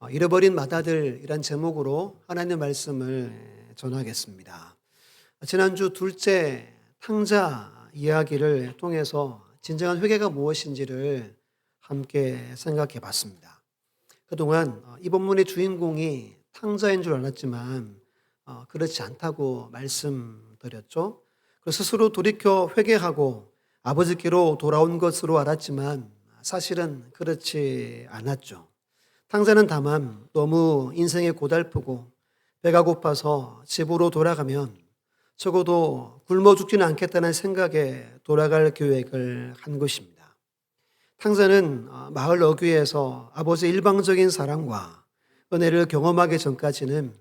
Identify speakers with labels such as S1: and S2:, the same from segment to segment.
S1: 잃어버린 맏아들이란 제목으로 하나님의 말씀을 전하겠습니다. 지난주 둘째 탕자 이야기를 통해서 진정한 회개가 무엇인지를 함께 생각해 봤습니다. 그동안 이 본문의 주인공이 탕자인 줄 알았지만 그렇지 않다고 말씀드렸죠. 스스로 돌이켜 회개하고 아버지께로 돌아온 것으로 알았지만 사실은 그렇지 않았죠. 탕자는 다만 너무 인생이 고달프고 배가 고파서 집으로 돌아가면 적어도 굶어 죽지는 않겠다는 생각에 돌아갈 계획을 한 것입니다. 탕자는 마을 어귀에서 아버지의 일방적인 사랑과 은혜를 경험하기 전까지는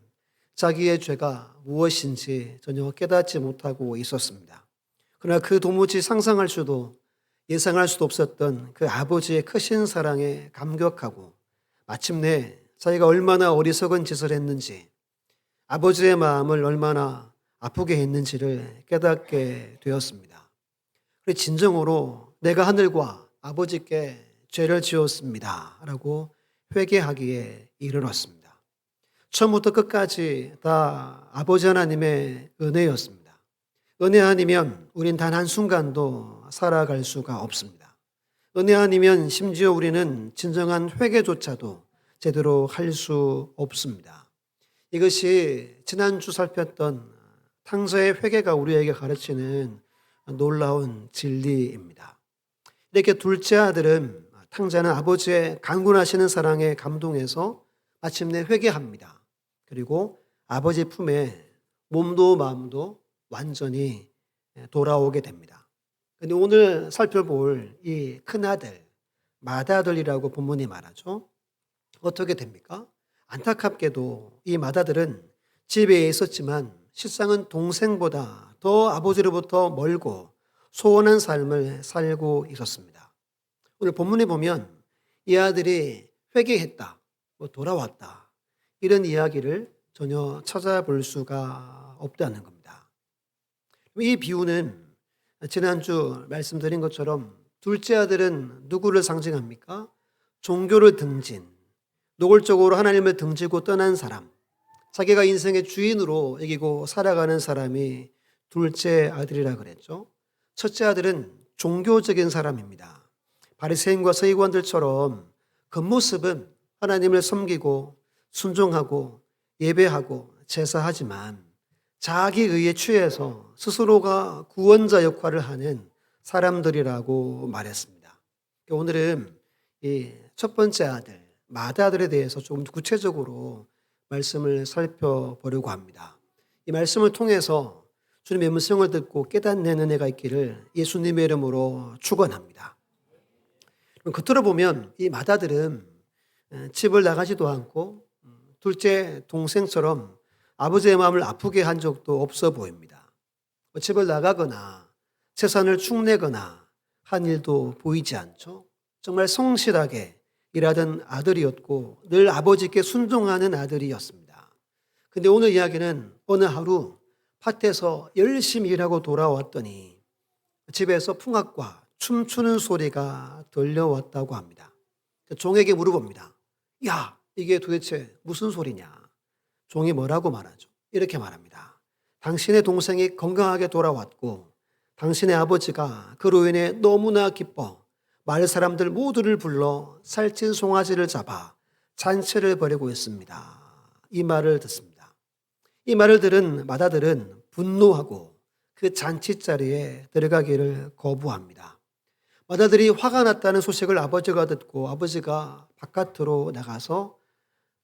S1: 자기의 죄가 무엇인지 전혀 깨닫지 못하고 있었습니다. 그러나 그 도무지 상상할 수도 예상할 수도 없었던 그 아버지의 크신 사랑에 감격하고 마침내 자기가 얼마나 어리석은 짓을 했는지, 아버지의 마음을 얼마나 아프게 했는지를 깨닫게 되었습니다. 그래서 진정으로 내가 하늘과 아버지께 죄를 지었습니다 라고 회개하기에 이르렀습니다. 처음부터 끝까지 다 아버지 하나님의 은혜였습니다. 은혜 아니면 우린 단 한순간도 살아갈 수가 없습니다. 은혜 아니면 심지어 우리는 진정한 회개조차도 제대로 할 수 없습니다. 이것이 지난주 살폈던 탕자의 회개가 우리에게 가르치는 놀라운 진리입니다. 이렇게 둘째 아들은 탕자는 아버지의 강군하시는 사랑에 감동해서 마침내 회개합니다. 그리고 아버지 품에 몸도 마음도 완전히 돌아오게 됩니다. 근데 오늘 살펴볼 이 큰아들, 맏아들이라고 본문이 말하죠. 어떻게 됩니까? 안타깝게도 이 맏아들은 집에 있었지만 실상은 동생보다 더 아버지로부터 멀고 소원한 삶을 살고 있었습니다. 오늘 본문에 보면 이 아들이 회개했다, 돌아왔다, 이런 이야기를 전혀 찾아볼 수가 없다는 겁니다. 이 비유는 지난주 말씀드린 것처럼 둘째 아들은 누구를 상징합니까? 종교를 등진, 노골적으로 하나님을 등지고 떠난 사람, 자기가 인생의 주인으로 여기고 살아가는 사람이 둘째 아들이라 그랬죠. 첫째 아들은 종교적인 사람입니다. 바리새인과 서기관들처럼 겉모습은 하나님을 섬기고 순종하고 예배하고 제사하지만 자기 의에 취해서 스스로가 구원자 역할을 하는 사람들이라고 말했습니다. 오늘은 이 첫 번째 아들, 맏아들에 대해서 조금 구체적으로 말씀을 살펴보려고 합니다. 이 말씀을 통해서 주님의 음성을 듣고 깨닫는 은혜가 있기를 예수님의 이름으로 축원합니다. 겉으로 보면 이 맏아들은 집을 나가지도 않고 둘째 동생처럼 아버지의 마음을 아프게 한 적도 없어 보입니다. 집을 나가거나 재산을 축내거나 한 일도 보이지 않죠. 정말 성실하게 일하던 아들이었고 늘 아버지께 순종하는 아들이었습니다. 근데 오늘 이야기는 어느 하루 밭에서 열심히 일하고 돌아왔더니 집에서 풍악과 춤추는 소리가 들려왔다고 합니다. 종에게 물어봅니다. 야, 이게 도대체 무슨 소리냐? 종이 뭐라고 말하죠? 이렇게 말합니다. 당신의 동생이 건강하게 돌아왔고 당신의 아버지가 그로 인해 너무나 기뻐 마을 사람들 모두를 불러 살찐 송아지를 잡아 잔치를 벌이고 있습니다. 이 말을 듣습니다. 이 말을 들은 맏아들은 분노하고 그 잔치 자리에 들어가기를 거부합니다. 맏아들이 화가 났다는 소식을 아버지가 듣고 아버지가 바깥으로 나가서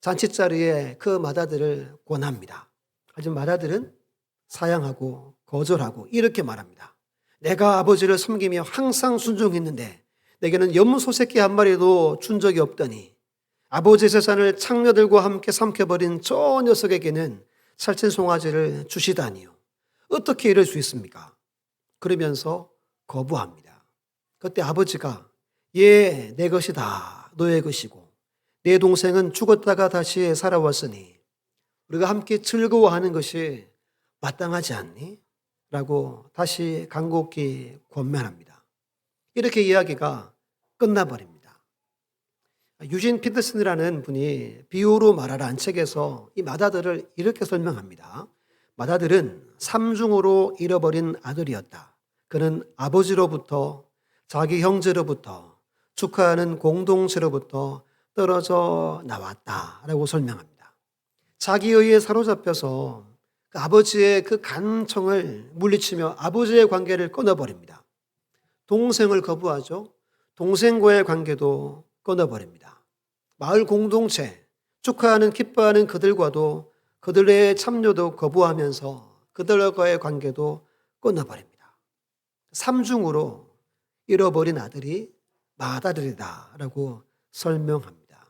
S1: 잔치 자리에 그 맏아들을 권합니다. 하지만 맏아들은 사양하고 거절하고 이렇게 말합니다. 내가 아버지를 섬기며 항상 순종했는데 내게는 염소 새끼 한 마리도 준 적이 없더니 아버지 재산을 창녀들과 함께 삼켜버린 저 녀석에게는 살찐 송아지를 주시다니요. 어떻게 이럴 수 있습니까? 그러면서 거부합니다. 그때 아버지가 내 것이다. 너의 것이고 내 동생은 죽었다가 다시 살아왔으니 우리가 함께 즐거워하는 것이 마땅하지 않니? 라고 다시 간곡히 권면합니다. 이렇게 이야기가 끝나버립니다. 유진 피터슨이라는 분이 비유로 말하라는 책에서 이 맏아들을 이렇게 설명합니다. 맏아들은 삼중으로 잃어버린 아들이었다. 그는 아버지로부터, 자기 형제로부터, 축하하는 공동체로부터 떨어져 나왔다라고 설명합니다. 자기에 의해 사로잡혀서 그 아버지의 그 간청을 물리치며 아버지의 관계를 끊어버립니다. 동생을 거부하죠. 동생과의 관계도 끊어버립니다. 마을 공동체, 축하하는 기뻐하는 그들과도 그들의 참여도 거부하면서 그들과의 관계도 끊어버립니다. 삼중으로 잃어버린 아들이 맏아들이다라고 설명합니다.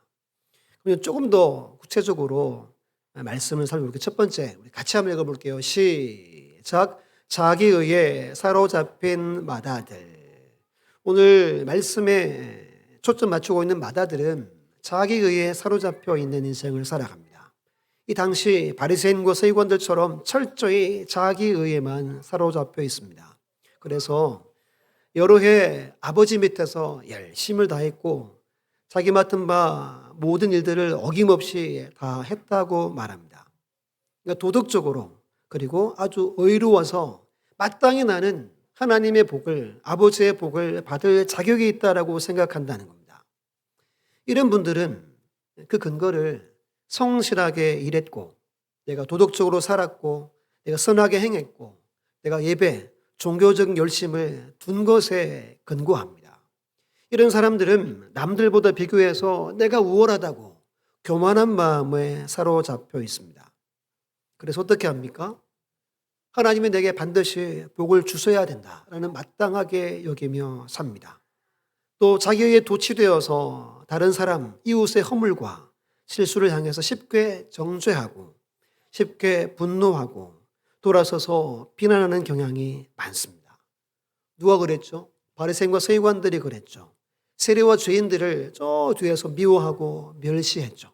S1: 그럼 조금 더 구체적으로 말씀을 살펴볼게요. 첫 번째, 우리 같이 한번 읽어볼게요. 시작. 자기에 의해 사로잡힌 맏아들. 오늘 말씀에 초점 맞추고 있는 맏아들은 자기에 의해 사로잡혀 있는 인생을 살아갑니다. 이 당시 바리새인과 서기관들처럼 철저히 자기에 의해만 사로잡혀 있습니다. 그래서 여러 해 아버지 밑에서 열심을 다했고 자기 맡은 바 모든 일들을 어김없이 다 했다고 말합니다. 그러니까 도덕적으로 그리고 아주 의로워서 마땅히 나는 하나님의 복을, 아버지의 복을 받을 자격이 있다라고 생각한다는 겁니다. 이런 분들은 그 근거를 성실하게 일했고, 내가 도덕적으로 살았고, 내가 선하게 행했고, 내가 예배, 종교적 열심을 둔 것에 근거합니다. 이런 사람들은 남들보다 비교해서 내가 우월하다고 교만한 마음에 사로잡혀 있습니다. 그래서 어떻게 합니까? 하나님이 내게 반드시 복을 주셔야 된다라는 마땅하게 여기며 삽니다. 또 자기에게 도취되어서 다른 사람, 이웃의 허물과 실수를 향해서 쉽게 정죄하고 쉽게 분노하고 돌아서서 비난하는 경향이 많습니다. 누가 그랬죠? 바리새인과 서기관들이 그랬죠. 세리와 죄인들을 저 뒤에서 미워하고 멸시했죠.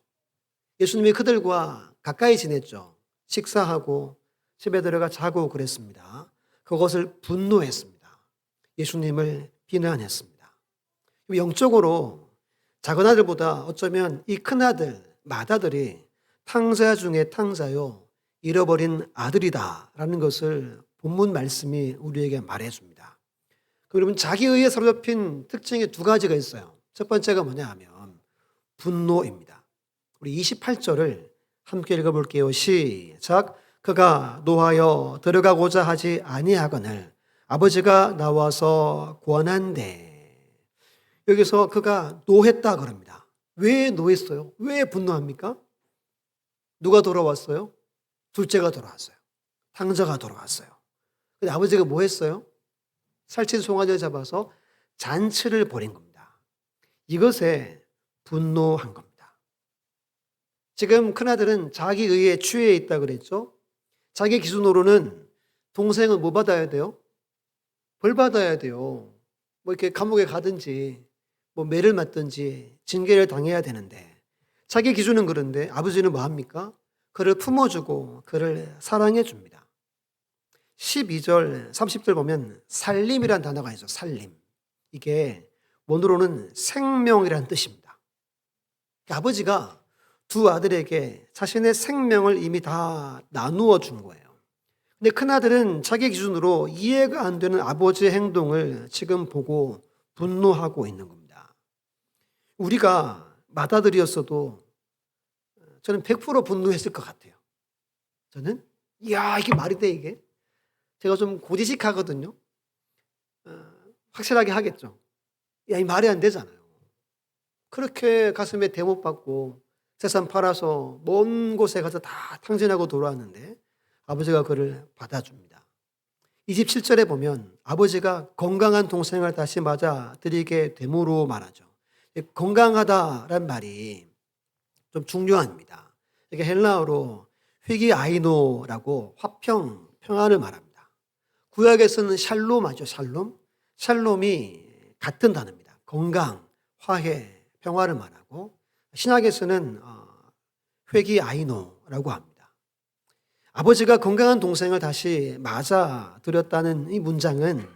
S1: 예수님이 그들과 가까이 지냈죠. 식사하고 집에 들어가 자고 그랬습니다. 그것을 분노했습니다. 예수님을 비난했습니다. 영적으로 작은 아들보다 어쩌면 이 큰 아들, 맏아들이 탕자 중에 탕자요, 잃어버린 아들이다라는 것을 본문 말씀이 우리에게 말해줍니다. 그러면 자기에 의해 사로잡힌 특징이 두 가지가 있어요. 첫 번째가 뭐냐 하면 분노입니다. 우리 28절을 함께 읽어볼게요. 시작. 그가 노하여 들어가고자 하지 아니하거늘 아버지가 나와서 권한대. 여기서 그가 노했다 그럽니다. 왜 노했어요? 왜 분노합니까? 누가 돌아왔어요? 둘째가 돌아왔어요. 탕자가 돌아왔어요. 근데 아버지가 뭐 했어요? 살찐 송아지를 잡아서 잔치를 벌인 겁니다. 이것에 분노한 겁니다. 지금 큰아들은 자기 의에 취해 있다 그랬죠? 자기 기준으로는 동생은 뭐 받아야 돼요? 벌 받아야 돼요. 뭐 이렇게 감옥에 가든지 뭐 매를 맞든지 징계를 당해야 되는데 자기 기준은 그런데 아버지는 뭐 합니까? 그를 품어주고 그를 사랑해 줍니다. 12절, 30절 보면 살림이란 단어가 있어요. 살림. 이게 원어로는 생명이라는 뜻입니다. 아버지가 두 아들에게 자신의 생명을 이미 다 나누어 준 거예요. 근데 큰아들은 자기 기준으로 이해가 안 되는 아버지의 행동을 지금 보고 분노하고 있는 겁니다. 우리가 맏아들이었어도 저는 100% 분노했을 것 같아요. 저는 이야 이게 말이 돼 이게? 제가 좀 고지식하거든요. 확실하게 하겠죠. 야, 이 말이 안 되잖아요. 그렇게 가슴에 대못 받고 재산 팔아서 먼 곳에 가서 다 탕진하고 돌아왔는데 아버지가 그를 받아줍니다. 27절에 보면 아버지가 건강한 동생을 다시 맞아 드리게 됨으로 말하죠. 건강하다란 말이 좀 중요합니다. 이게 헬라어로 회기아이노라고 화평, 평안을 말합니다. 구약에서는 샬롬하죠. 샬롬. 샬롬이 같은 단어입니다. 건강, 화해, 평화를 말하고 신약에서는 회기아이노라고 합니다. 아버지가 건강한 동생을 다시 맞아 드렸다는 이 문장은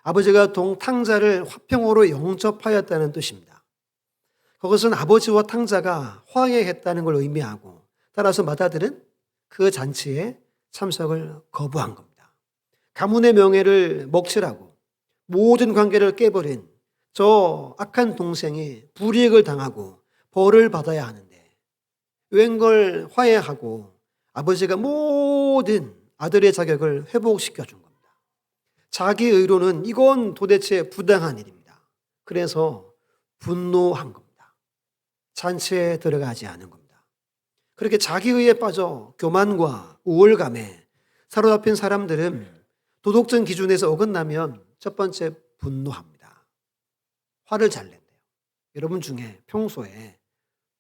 S1: 아버지가 동탕자를 화평으로 영접하였다는 뜻입니다. 그것은 아버지와 탕자가 화해했다는 걸 의미하고, 따라서 맏아들은 그 잔치에 참석을 거부한 겁니다. 가문의 명예를 먹칠하고 모든 관계를 깨버린 저 악한 동생이 불이익을 당하고 벌을 받아야 하는데, 웬걸 화해하고 아버지가 모든 아들의 자격을 회복시켜 준 겁니다. 자기 의로는 이건 도대체 부당한 일입니다. 그래서 분노한 겁니다. 잔치에 들어가지 않은 겁니다. 그렇게 자기 의에 빠져 교만과 우월감에 사로잡힌 사람들은 도덕적 기준에서 어긋나면 첫 번째 분노합니다. 화를 잘 낸대요. 여러분 중에 평소에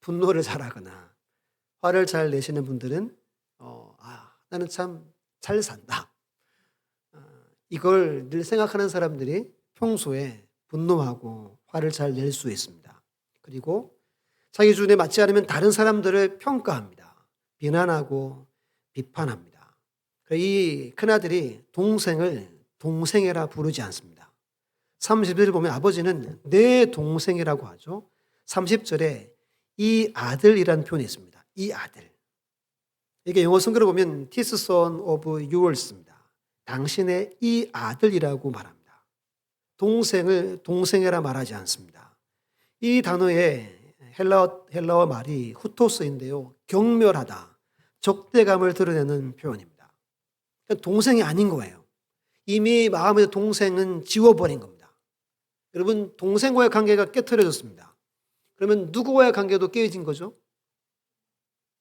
S1: 분노를 잘하거나 화를 잘 내시는 분들은 나는 참 잘 산다, 이걸 늘 생각하는 사람들이 평소에 분노하고 화를 잘 낼 수 있습니다. 그리고 자기 기준에 맞지 않으면 다른 사람들을 평가합니다. 비난하고 비판합니다. 이 큰아들이 동생을 동생이라 부르지 않습니다. 30절을 보면 아버지는 내 동생이라고 하죠. 30절에 이 아들이라는 표현이 있습니다. 이 아들. 이게 영어 성경을 보면 This son of yours입니다. 당신의 이 아들이라고 말합니다. 동생을 동생이라 말하지 않습니다. 이 단어의 헬라어 말이 후토스인데요. 경멸하다, 적대감을 드러내는 표현입니다. 그러니까 동생이 아닌 거예요. 이미 마음의 동생은 지워버린 겁니다. 여러분, 동생과의 관계가 깨트려졌습니다. 그러면 누구와의 관계도 깨어진 거죠?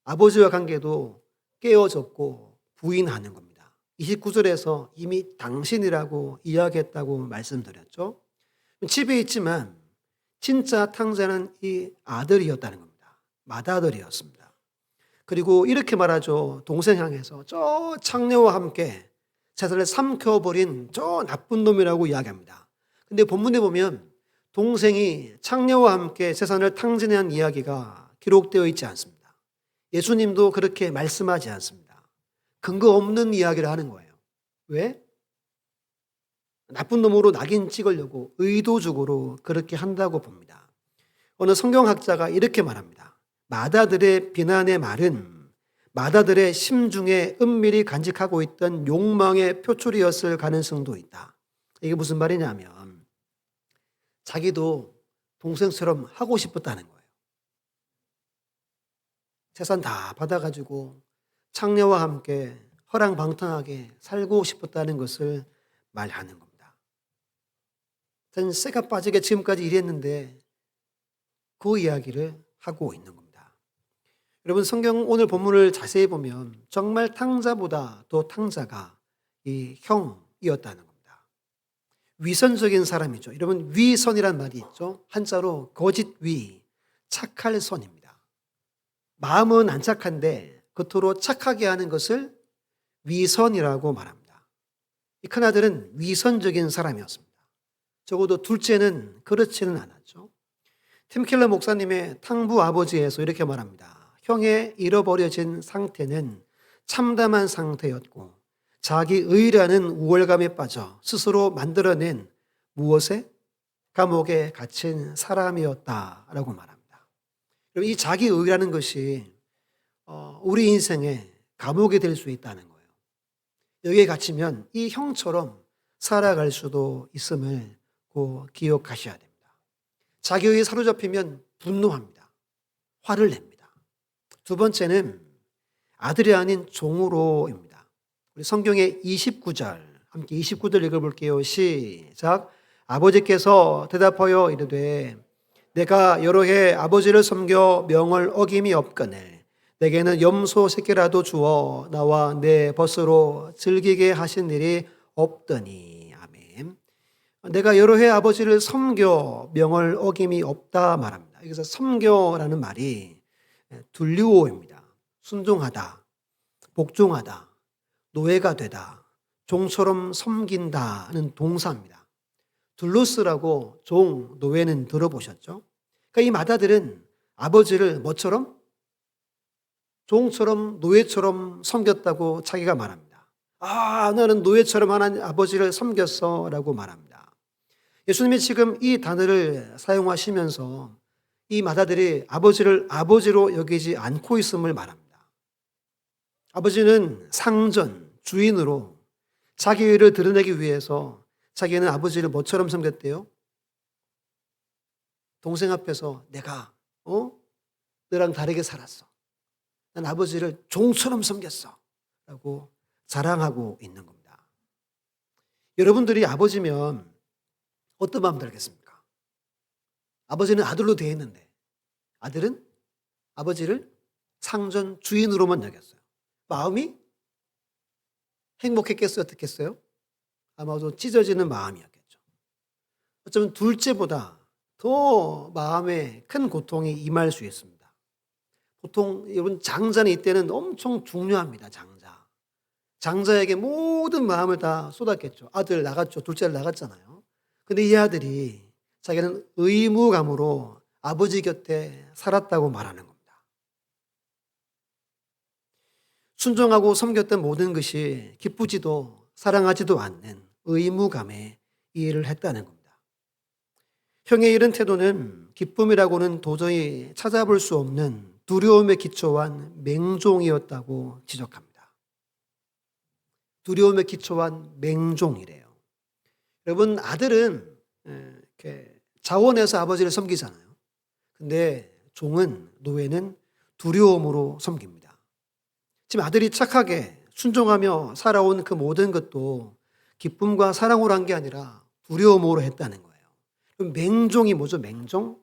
S1: 아버지와 관계도 깨어졌고 부인하는 겁니다. 29절에서 이미 당신이라고 이야기했다고 말씀드렸죠. 집에 있지만 진짜 탕자는 이 아들이었다는 겁니다. 맏아들이었습니다. 그리고 이렇게 말하죠. 동생 향해서 저 창녀와 함께 재산을 삼켜버린 저 나쁜 놈이라고 이야기합니다. 근데 본문에 보면 동생이 창녀와 함께 재산을 탕진한 이야기가 기록되어 있지 않습니다. 예수님도 그렇게 말씀하지 않습니다. 근거 없는 이야기를 하는 거예요. 왜? 나쁜 놈으로 낙인 찍으려고 의도적으로 그렇게 한다고 봅니다. 어느 성경학자가 이렇게 말합니다. 맏아들의 비난의 말은 맏아들의 심중에 은밀히 간직하고 있던 욕망의 표출이었을 가능성도 있다. 이게 무슨 말이냐면 자기도 동생처럼 하고 싶었다는 거예요. 재산 다 받아가지고 창녀와 함께 허랑방탕하게 살고 싶었다는 것을 말하는 겁니다. 전 쇠가 빠지게 지금까지 일했는데 그 이야기를 하고 있는 겁니다. 여러분, 성경 오늘 본문을 자세히 보면 정말 탕자보다 더 탕자가 이 형이었다는 겁니다. 위선적인 사람이죠. 여러분, 위선이란 말이 있죠. 한자로 거짓 위, 착할 선입니다. 마음은 안 착한데 겉으로 착하게 하는 것을 위선이라고 말합니다. 이 큰아들은 위선적인 사람이었습니다. 적어도 둘째는 그렇지는 않았죠. 팀 켈러 목사님의 탕부 아버지에서 이렇게 말합니다. 형의 잃어버려진 상태는 참담한 상태였고 자기 의라는 우월감에 빠져 스스로 만들어낸 무엇에? 감옥에 갇힌 사람이었다라고 말합니다. 이 자기 의라는 것이 우리 인생에 감옥이 될 수 있다는 거예요. 여기에 갇히면 이 형처럼 살아갈 수도 있음을 꼭 기억하셔야 됩니다. 자기 의에 사로잡히면 분노합니다. 화를 냅니다. 두 번째는 아들이 아닌 종으로입니다. 우리 성경의 29절, 함께 29절 읽어볼게요. 시작. 아버지께서 대답하여 이르되 내가 여러 해 아버지를 섬겨 명을 어김이 없거늘 내게는 염소 새끼라도 주어 나와 내 벗으로 즐기게 하신 일이 없더니. 아멘. 내가 여러 해 아버지를 섬겨 명을 어김이 없다 말합니다. 여기서 섬겨라는 말이 둘리오입니다. 순종하다, 복종하다, 노예가 되다, 종처럼 섬긴다는 동사입니다. 둘루스라고 종, 노예는 들어보셨죠? 그러니까 이 맏아들은 아버지를 뭐처럼? 종처럼, 노예처럼 섬겼다고 자기가 말합니다. 나는 노예처럼 하나님 아버지를 섬겼어 라고 말합니다. 예수님이 지금 이 단어를 사용하시면서 이 맏아들이 아버지를 아버지로 여기지 않고 있음을 말합니다. 아버지는 상전, 주인으로 자기 의를 드러내기 위해서 자기는 아버지를 뭐처럼 섬겼대요? 동생 앞에서 내가 너랑 다르게 살았어. 난 아버지를 종처럼 섬겼어. 라고 자랑하고 있는 겁니다. 여러분들이 아버지면 어떤 마음 들겠습니까? 아버지는 아들로 되어 있는데 아들은 아버지를 상전 주인으로만 여겼어요. 마음이 행복했겠어요? 어떻겠어요? 아마도 찢어지는 마음이었겠죠. 어쩌면 둘째보다 더 마음에 큰 고통이 임할 수 있습니다. 보통 여러분 장자는 이때는 엄청 중요합니다. 장자에게 모든 마음을 다 쏟았겠죠. 아들 나갔죠. 둘째를 나갔잖아요. 근데 이 아들이 자기는 의무감으로 아버지 곁에 살았다고 말하는 겁니다. 순종하고 섬겼던 모든 것이 기쁘지도 사랑하지도 않는 의무감에 이해를 했다는 겁니다. 형의 이런 태도는 기쁨이라고는 도저히 찾아볼 수 없는 두려움에 기초한 맹종이었다고 지적합니다. 두려움에 기초한 맹종이래요. 여러분, 아들은 이렇게 자원해서 아버지를 섬기잖아요. 근데 종은, 노예는 두려움으로 섬깁니다. 지금 아들이 착하게 순종하며 살아온 그 모든 것도 기쁨과 사랑으로 한 게 아니라 두려움으로 했다는 거예요. 그럼 맹종이 뭐죠? 맹종?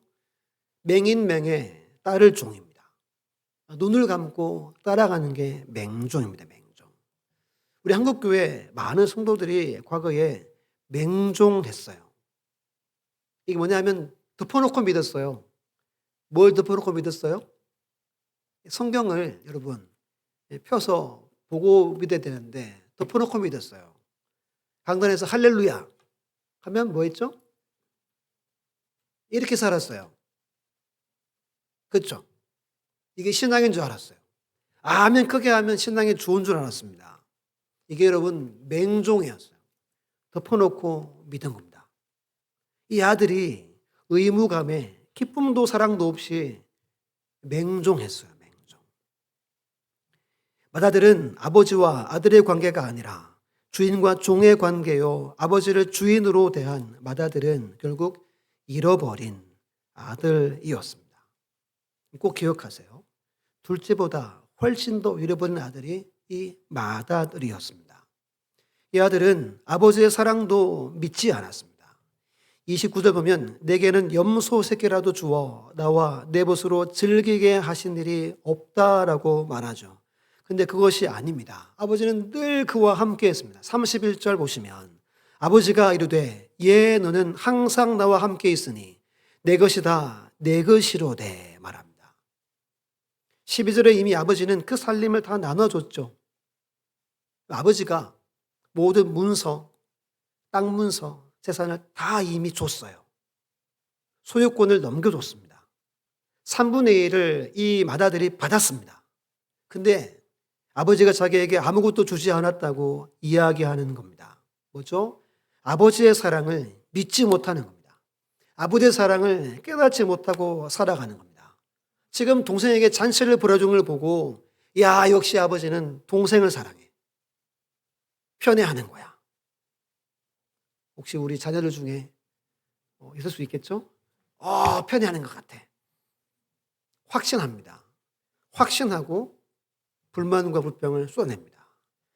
S1: 맹인 맹에 따를 종입니다. 눈을 감고 따라가는 게 맹종입니다. 맹종. 우리 한국교회 많은 성도들이 과거에 맹종했어요. 이게 뭐냐면 덮어놓고 믿었어요. 뭘 덮어놓고 믿었어요? 성경을 여러분 펴서 보고 믿어야 되는데 덮어놓고 믿었어요. 강단에서 할렐루야 하면 뭐 했죠? 이렇게 살았어요. 그렇죠? 이게 신앙인 줄 알았어요. 아멘 크게 하면 신앙이 좋은 줄 알았습니다. 이게 여러분 맹종이었어요. 덮어놓고 믿은 겁니다. 이 아들이 의무감에 기쁨도 사랑도 없이 맹종했어요. 맹종. 맏아들은 아버지와 아들의 관계가 아니라 주인과 종의 관계요. 아버지를 주인으로 대한 맏아들은 결국 잃어버린 아들이었습니다. 꼭 기억하세요. 둘째보다 훨씬 더 잃어버린 아들이 이 맏아들이었습니다. 이 아들은 아버지의 사랑도 믿지 않았습니다. 29절 보면 내게는 염소 새끼라도 주어 나와 내 벗으로 즐기게 하신 일이 없다라고 말하죠. 근데 그것이 아닙니다. 아버지는 늘 그와 함께 했습니다. 31절 보시면 아버지가 이르되 예 너는 항상 나와 함께 있으니 내 것이다 내 것이로되 말합니다. 12절에 이미 아버지는 그 살림을 다 나눠줬죠. 아버지가 모든 문서, 땅 문서, 재산을 다 이미 줬어요. 소유권을 넘겨줬습니다. 3분의 1을 이 맏아들이 받았습니다. 근데 아버지가 자기에게 아무것도 주지 않았다고 이야기하는 겁니다. 뭐죠? 아버지의 사랑을 믿지 못하는 겁니다. 아버지의 사랑을 깨닫지 못하고 살아가는 겁니다. 지금 동생에게 잔치를 벌여준 걸 보고 야 역시 아버지는 동생을 사랑해. 편애하는 거야. 혹시 우리 자녀들 중에 있을 수 있겠죠? 편애하는 것 같아. 확신합니다. 확신하고 불만과 불평을 쏟아냅니다.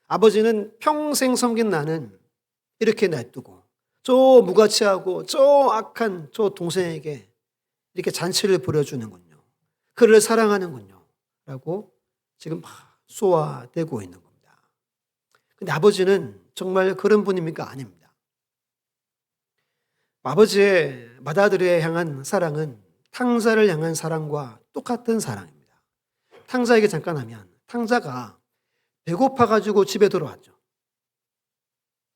S1: 아버지는 평생 섬긴 나는 이렇게 놔두고 저 무가치하고 저 악한 저 동생에게 이렇게 잔치를 벌여주는군요. 그를 사랑하는군요. 라고 지금 막 쏘아대고 있는 겁니다. 근데 아버지는 정말 그런 분입니까? 아닙니다. 아버지의 맏아들에 향한 사랑은 탕자를 향한 사랑과 똑같은 사랑입니다. 탕자에게 잠깐 하면 탕자가 배고파가지고 집에 들어왔죠.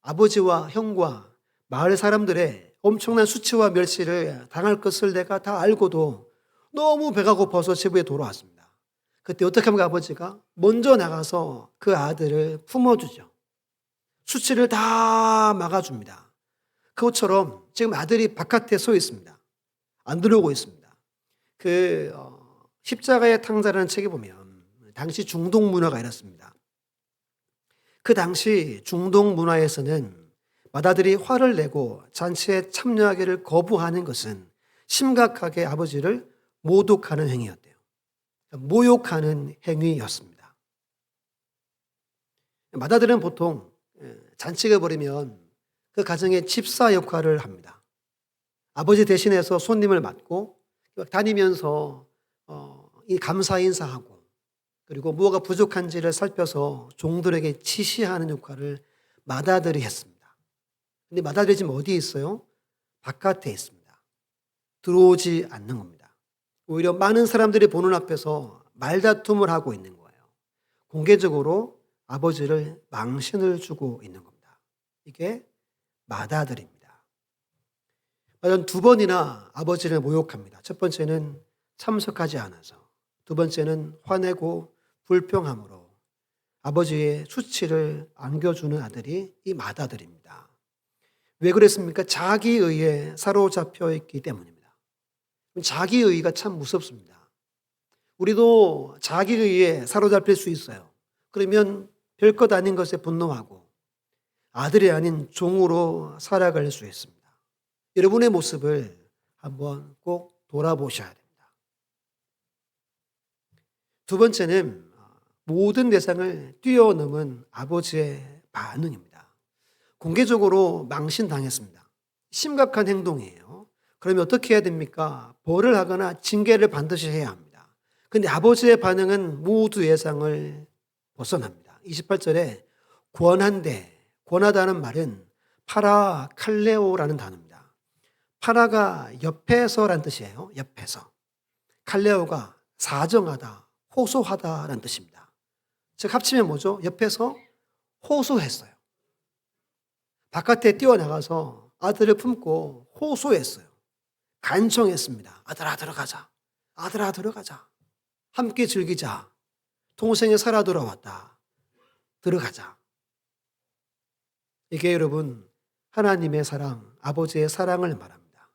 S1: 아버지와 형과 마을 사람들의 엄청난 수치와 멸시를 당할 것을 내가 다 알고도 너무 배가 고파서 집에 돌아왔습니다. 그때 어떻게 하면 아버지가 먼저 나가서 그 아들을 품어주죠. 수치를 다 막아줍니다. 그것처럼 지금 아들이 바깥에 서 있습니다. 안 들어오고 있습니다. 십자가의 탕자라는 책에 보면 당시 중동 문화가 이렇습니다. 그 당시 중동 문화에서는 맏아들이 화를 내고 잔치에 참여하기를 거부하는 것은 심각하게 아버지를 모독하는 행위였대요. 모욕하는 행위였습니다. 맏아들은 보통 잔치가 벌이면 그 가정의 집사 역할을 합니다. 아버지 대신해서 손님을 맡고 다니면서 이 감사 인사하고 그리고 무엇가 부족한지를 살펴서 종들에게 지시하는 역할을 맏아들이 했습니다. 근데 맏아들이 지금 어디에 있어요? 바깥에 있습니다. 들어오지 않는 겁니다. 오히려 많은 사람들이 보는 앞에서 말다툼을 하고 있는 거예요. 공개적으로 아버지를 망신을 주고 있는 겁니다. 이게 맏아들입니다. 맏아들은 두 번이나 아버지를 모욕합니다. 첫 번째는 참석하지 않아서, 두 번째는 화내고 불평함으로 아버지의 수치를 안겨주는 아들이 이 맏아들입니다. 왜 그랬습니까? 자기의에 사로잡혀 있기 때문입니다. 자기의가 참 무섭습니다. 우리도 자기의에 사로잡힐 수 있어요. 그러면 별것 아닌 것에 분노하고 아들이 아닌 종으로 살아갈 수 있습니다. 여러분의 모습을 한번 꼭 돌아보셔야 됩니다. 두 번째는 모든 대상을 뛰어넘은 아버지의 반응입니다. 공개적으로 망신당했습니다. 심각한 행동이에요. 그러면 어떻게 해야 됩니까? 벌을 하거나 징계를 반드시 해야 합니다. 그런데 아버지의 반응은 모두 예상을 벗어납니다. 28절에 권하다는 말은 파라칼레오라는 단어입니다. 파라가 옆에서라는 뜻이에요. 옆에서. 칼레오가 사정하다, 호소하다라는 뜻입니다. 즉 합치면 뭐죠? 옆에서 호소했어요. 바깥에 뛰어나가서 아들을 품고 호소했어요. 간청했습니다. 아들아 들어가자. 아들아 들어가자. 함께 즐기자. 동생이 살아 돌아왔다. 들어가자. 이게 여러분 하나님의 사랑, 아버지의 사랑을 말합니다.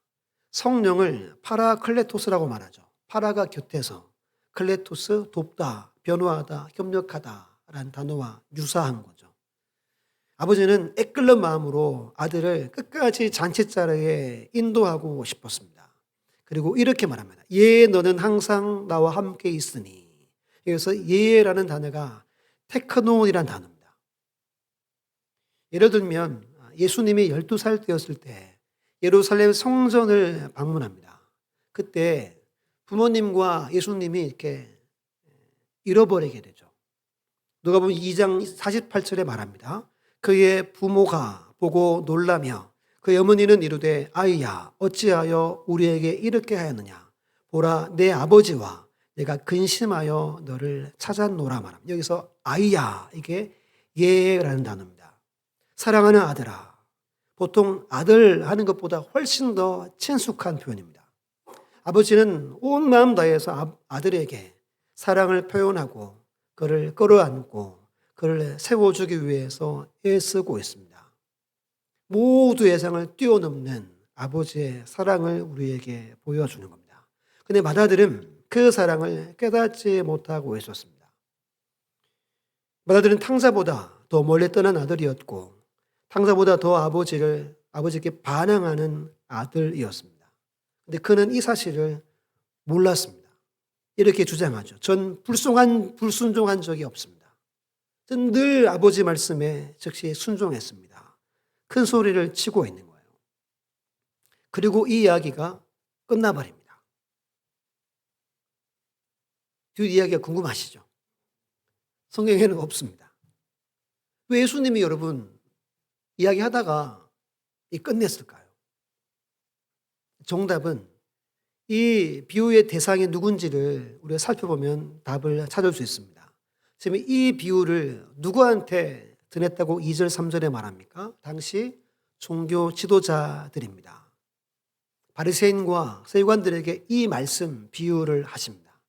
S1: 성령을 파라클레토스라고 말하죠. 파라가 곁에서, 클레토스 돕다, 변호하다, 협력하다라는 단어와 유사한 거죠. 아버지는 애끓는 마음으로 아들을 끝까지 잔치자리에 인도하고 싶었습니다. 그리고 이렇게 말합니다. 예, 너는 항상 나와 함께 있으니. 여기서 예라는 단어가 테크논이라는 단어입니다. 예를 들면 예수님이 12살 때였을 때 예루살렘 성전을 방문합니다. 그때 부모님과 예수님이 이렇게 잃어버리게 되죠. 누가복음 2장 48절에 말합니다. 그의 부모가 보고 놀라며 그의 어머니는 이르되 아이야 어찌하여 우리에게 이렇게 하였느냐 보라 내 아버지와 내가 근심하여 너를 찾았노라 말합니다. 여기서 아이야 이게 예라는 단어입니다. 사랑하는 아들아. 보통 아들 하는 것보다 훨씬 더 친숙한 표현입니다. 아버지는 온 마음 다해서 아들에게 사랑을 표현하고 그를 끌어안고 그를 세워주기 위해서 애쓰고 있습니다. 모두 예상을 뛰어넘는 아버지의 사랑을 우리에게 보여주는 겁니다. 그런데 맏아들은 그 사랑을 깨닫지 못하고 있었습니다. 맏아들은 탕자보다 더 멀리 떠난 아들이었고 탕자보다 더 아버지께 반항하는 아들이었습니다. 그런데 그는 이 사실을 몰랐습니다. 이렇게 주장하죠. 전 불순종한 적이 없습니다. 전 늘 아버지 말씀에 즉시 순종했습니다. 큰 소리를 치고 있는 거예요. 그리고 이 이야기가 끝나버립니다. 뒷 이야기가 궁금하시죠? 성경에는 없습니다. 왜 예수님이 여러분 이야기하다가 끝냈을까요? 정답은 이 비유의 대상이 누군지를 우리가 살펴보면 답을 찾을 수 있습니다. 지금 이 비유를 누구한테 전했다고 2절 3절에 말합니까? 당시 종교 지도자들입니다. 바리새인과 서기관들에게 이 말씀 비유를 하십니다.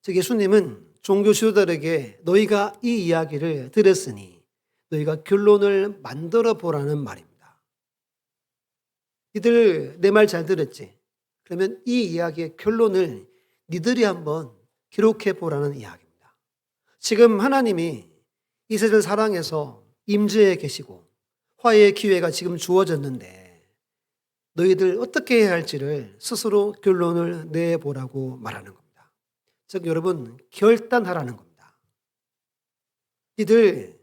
S1: 즉 예수님은 종교 지도자들에게 너희가 이 이야기를 들었으니 너희가 결론을 만들어 보라는 말입니다. 니들 내 말 잘 들었지? 그러면 이 이야기의 결론을 니들이 한번 기록해 보라는 이야기입니다. 지금 하나님이 이 세대를 사랑해서 임재해 계시고 화해의 기회가 지금 주어졌는데 너희들 어떻게 해야 할지를 스스로 결론을 내보라고 말하는 겁니다. 즉 여러분 결단하라는 겁니다. 니들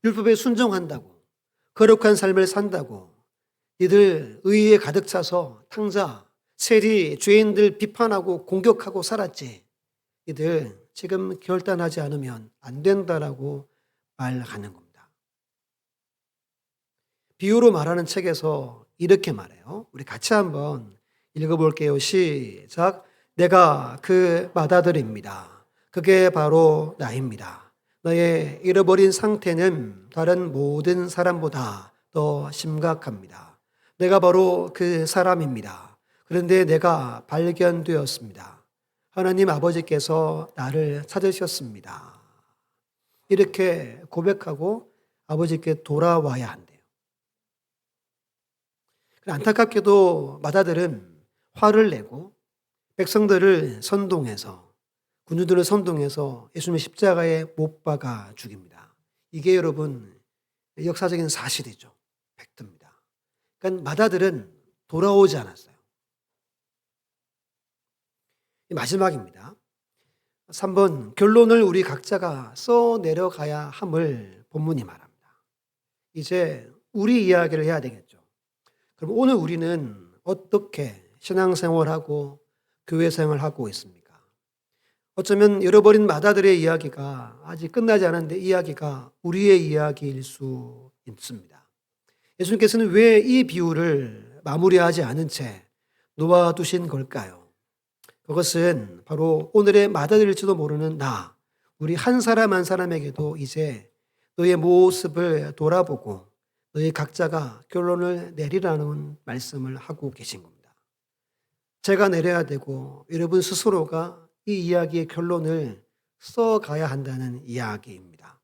S1: 율법에 순종한다고 거룩한 삶을 산다고 니들 의에 가득 차서 탕자, 세리, 죄인들 비판하고 공격하고 살았지. 니들 지금 결단하지 않으면 안 된다라고 말하는 겁니다. 비유로 말하는 책에서 이렇게 말해요. 우리 같이 한번 읽어볼게요. 시작. 내가 그 맏아들입니다. 그게 바로 나입니다. 너의 잃어버린 상태는 다른 모든 사람보다 더 심각합니다. 내가 바로 그 사람입니다. 그런데 내가 발견되었습니다. 하나님 아버지께서 나를 찾으셨습니다. 이렇게 고백하고 아버지께 돌아와야 한대요. 안타깝게도 맏아들은 화를 내고 백성들을 선동해서 군주들을 선동해서 예수님의 십자가에 못 박아 죽입니다. 이게 여러분 역사적인 사실이죠. 팩트입니다. 그러니까 맏아들은 돌아오지 않았어요. 마지막입니다. 3번 결론을 우리 각자가 써내려가야 함을 본문이 말합니다. 이제 우리 이야기를 해야 되겠죠. 그럼 오늘 우리는 어떻게 신앙생활하고 교회생활하고 있습니까? 어쩌면 잃어버린 맏아들의 이야기가 아직 끝나지 않았는데 이야기가 우리의 이야기일 수 있습니다. 예수님께서는 왜 이 비유를 마무리하지 않은 채 놓아두신 걸까요? 그것은 바로 오늘의 맏아들일지도 모르는 나, 우리 한 사람 한 사람에게도 이제 너의 모습을 돌아보고 너희 각자가 결론을 내리라는 말씀을 하고 계신 겁니다. 제가 내려야 되고 여러분 스스로가 이 이야기의 결론을 써가야 한다는 이야기입니다.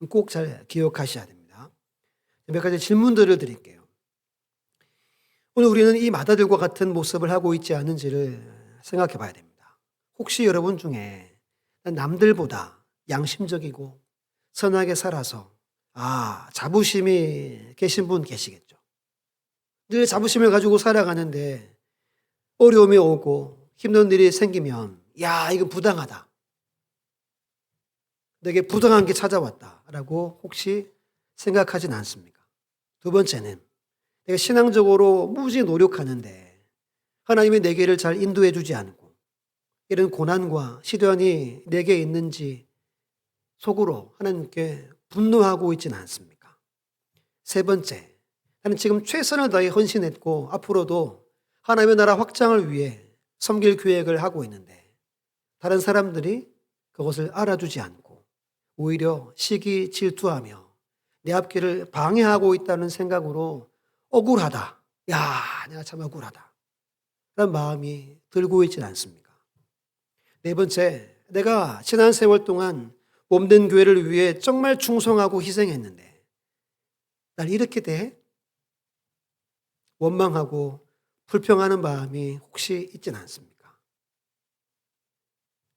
S1: 꼭 잘 기억하셔야 됩니다. 몇 가지 질문들을 드릴게요. 오늘 우리는 이 맏아들과 같은 모습을 하고 있지 않은지를 생각해 봐야 됩니다. 혹시 여러분 중에 남들보다 양심적이고 선하게 살아서 자부심이 계신 분 계시겠죠. 늘 자부심을 가지고 살아가는데 어려움이 오고 힘든 일이 생기면 이거 부당하다. 내게 부당한 게 찾아왔다라고 혹시 생각하진 않습니까? 두 번째는 내가 신앙적으로 무지 노력하는데 하나님이 내 길을 잘 인도해 주지 않고 이런 고난과 시련이 내게 있는지 속으로 하나님께 분노하고 있지는 않습니까? 세 번째, 나는 지금 최선을 다해 헌신했고 앞으로도 하나님의 나라 확장을 위해 섬길 계획을 하고 있는데 다른 사람들이 그것을 알아주지 않고 오히려 시기 질투하며 내 앞길을 방해하고 있다는 생각으로 억울하다. 내가 참 억울하다. 그런 마음이 들고 있지는 않습니까? 네 번째, 내가 지난 세월 동안 몸된 교회를 위해 정말 충성하고 희생했는데 날 이렇게 돼? 원망하고 불평하는 마음이 혹시 있지는 않습니까?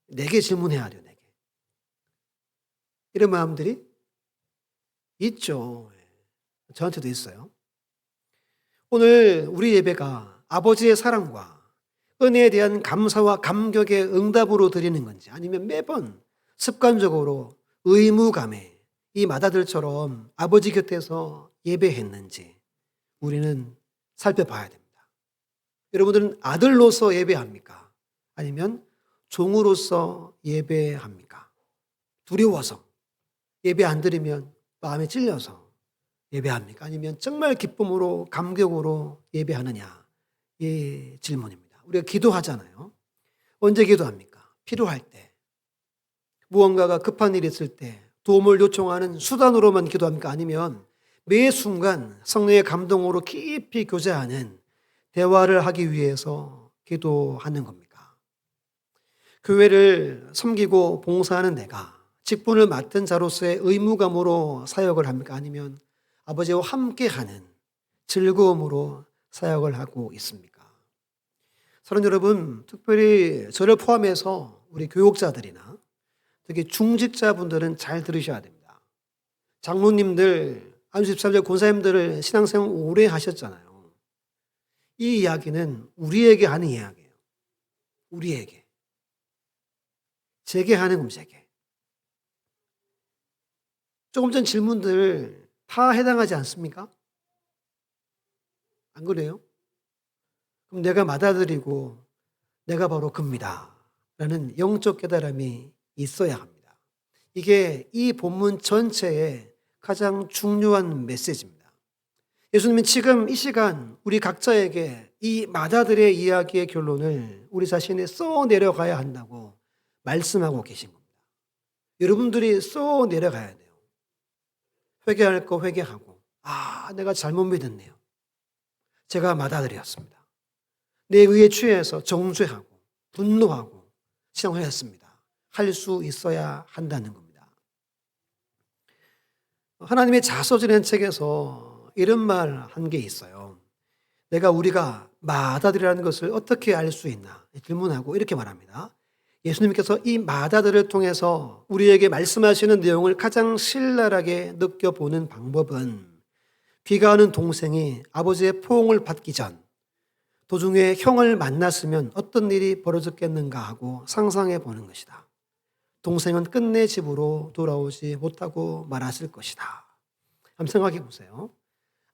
S1: 내게 질문해야 돼요, 내게. 이런 마음들이 있죠. 저한테도 있어요. 오늘 우리 예배가 아버지의 사랑과 은혜에 대한 감사와 감격의 응답으로 드리는 건지 아니면 매번 습관적으로 의무감에 이 맏아들처럼 아버지 곁에서 예배했는지 우리는 살펴봐야 됩니다. 여러분들은 아들로서 예배합니까? 아니면 종으로서 예배합니까? 두려워서 예배 안 드리면 마음에 찔려서 예배합니까? 아니면 정말 기쁨으로 감격으로 예배하느냐? 이 질문입니다. 우리가 기도하잖아요. 언제 기도합니까? 필요할 때. 무언가가 급한 일이 있을 때 도움을 요청하는 수단으로만 기도합니까? 아니면 매 순간 성령의 감동으로 깊이 교제하는 대화를 하기 위해서 기도하는 겁니까? 교회를 섬기고 봉사하는 내가 직분을 맡은 자로서의 의무감으로 사역을 합니까? 아니면 아버지와 함께하는 즐거움으로 사역을 하고 있습니까? 사랑하는 여러분, 특별히 저를 포함해서 우리 교육자들이나 특히 중직자분들은 잘 들으셔야 됩니다. 장로님들, 안수집사님들, 권사님들을 신앙생활 오래 하셨잖아요. 이 이야기는 우리에게 하는 이야기예요. 우리에게. 제게 하는 겁니다, 제게. 조금 전 질문들 다 해당하지 않습니까? 안 그래요? 그럼 내가 받아들이고 내가 바로 그입니다. 라는 영적 깨달음이 있어야 합니다. 이게 이 본문 전체의 가장 중요한 메시지입니다. 예수님은 지금 이 시간 우리 각자에게 이 마다들의 이야기의 결론을 우리 자신이 써 내려가야 한다고 말씀하고 계신 겁니다. 여러분들이 써 내려가야 돼요. 회개할 거 회개하고, 내가 잘못 믿었네요. 제가 마다들이었습니다. 내 의에 취해서 정죄하고 분노하고 신앙하였습니다. 할 수 있어야 한다는 겁니다. 하나님의 자서전이라는 책에서 이런 말 한 게 있어요. 우리가 마다들이라는 것을 어떻게 알 수 있나 질문하고 이렇게 말합니다. 예수님께서 이 마다들을 통해서 우리에게 말씀하시는 내용을 가장 신랄하게 느껴보는 방법은 귀가하는 동생이 아버지의 포옹을 받기 전 도중에 형을 만났으면 어떤 일이 벌어졌겠는가 하고 상상해 보는 것이다. 동생은 끝내 집으로 돌아오지 못하고 말았을 것이다. 한번 생각해 보세요.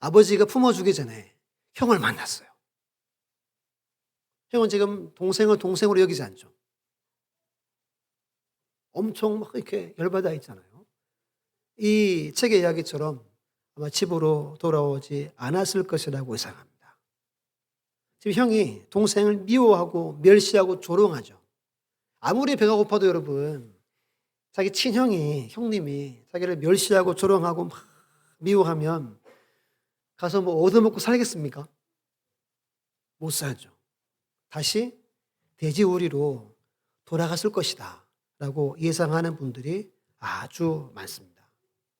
S1: 아버지가 품어주기 전에 형을 만났어요. 형은 지금 동생을 동생으로 여기지 않죠. 엄청 막 이렇게 열받아 있잖아요. 이 책의 이야기처럼 아마 집으로 돌아오지 않았을 것이라고 예상합니다. 지금 형이 동생을 미워하고 멸시하고 조롱하죠. 아무리 배가 고파도 여러분, 자기 친형이, 형님이 자기를 멸시하고 조롱하고 막 미워하면 가서 뭐 얻어먹고 살겠습니까? 못 살죠. 다시 돼지우리로 돌아갔을 것이다 라고 예상하는 분들이 아주 많습니다.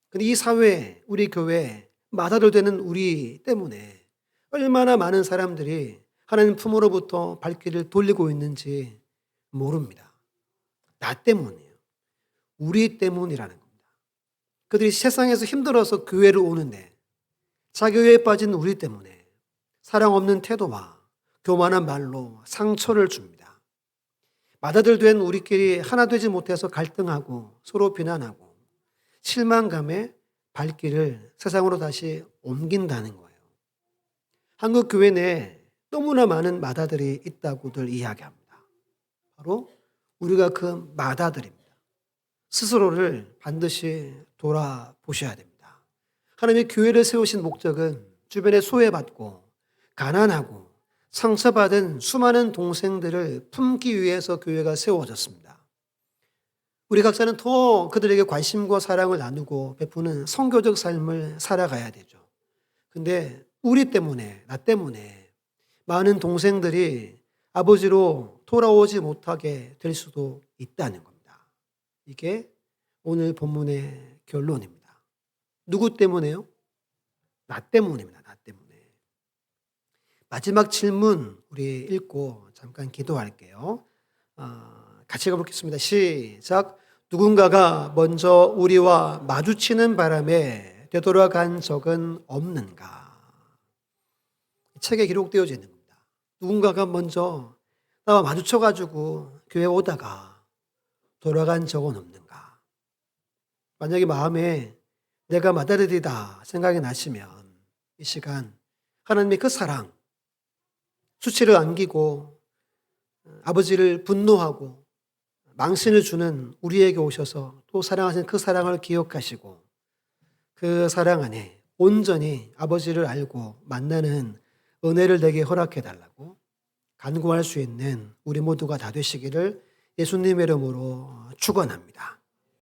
S1: 근데 이 사회, 우리 교회, 마다들 되는 우리 때문에 얼마나 많은 사람들이 하나님 품으로부터 발길을 돌리고 있는지 모릅니다. 나 때문이에요. 우리 때문이라는 겁니다. 그들이 세상에서 힘들어서 교회를 오는데 자교회에 빠진 우리 때문에 사랑 없는 태도와 교만한 말로 상처를 줍니다. 마다들 된 우리끼리 하나 되지 못해서 갈등하고 서로 비난하고 실망감에 발길을 세상으로 다시 옮긴다는 거예요. 한국 교회 내에 너무나 많은 마다들이 있다고들 이야기합니다. 바로 우리가 그 마다들입니다. 스스로를 반드시 돌아보셔야 됩니다. 하나님의 교회를 세우신 목적은 주변에 소외받고 가난하고 상처받은 수많은 동생들을 품기 위해서 교회가 세워졌습니다. 우리 각자는 더 그들에게 관심과 사랑을 나누고 베푸는 선교적 삶을 살아가야 되죠. 근데 우리 때문에, 나 때문에 많은 동생들이 아버지로 돌아오지 못하게 될 수도 있다는 겁니다. 이게 오늘 본문의 결론입니다. 누구 때문에요? 나 때문입니다. 나 때문에. 마지막 질문 우리 읽고 잠깐 기도할게요. 같이 가보겠습니다. 시작. 누군가가 먼저 우리와 마주치는 바람에 되돌아간 적은 없는가? 책에 기록되어져 있는 겁니다. 누군가가 먼저 나와 마주쳐가지고 교회 오다가 돌아간 적은 없는가? 만약에 마음에 내가 마다리다 생각이 나시면 이 시간 하나님의 그 사랑, 수치를 안기고 아버지를 분노하고 망신을 주는 우리에게 오셔서 또 사랑하시는 그 사랑을 기억하시고 그 사랑 안에 온전히 아버지를 알고 만나는 은혜를 내게 허락해 달라고 간구할 수 있는 우리 모두가 다 되시기를 예수님의 이름으로 축원합니다.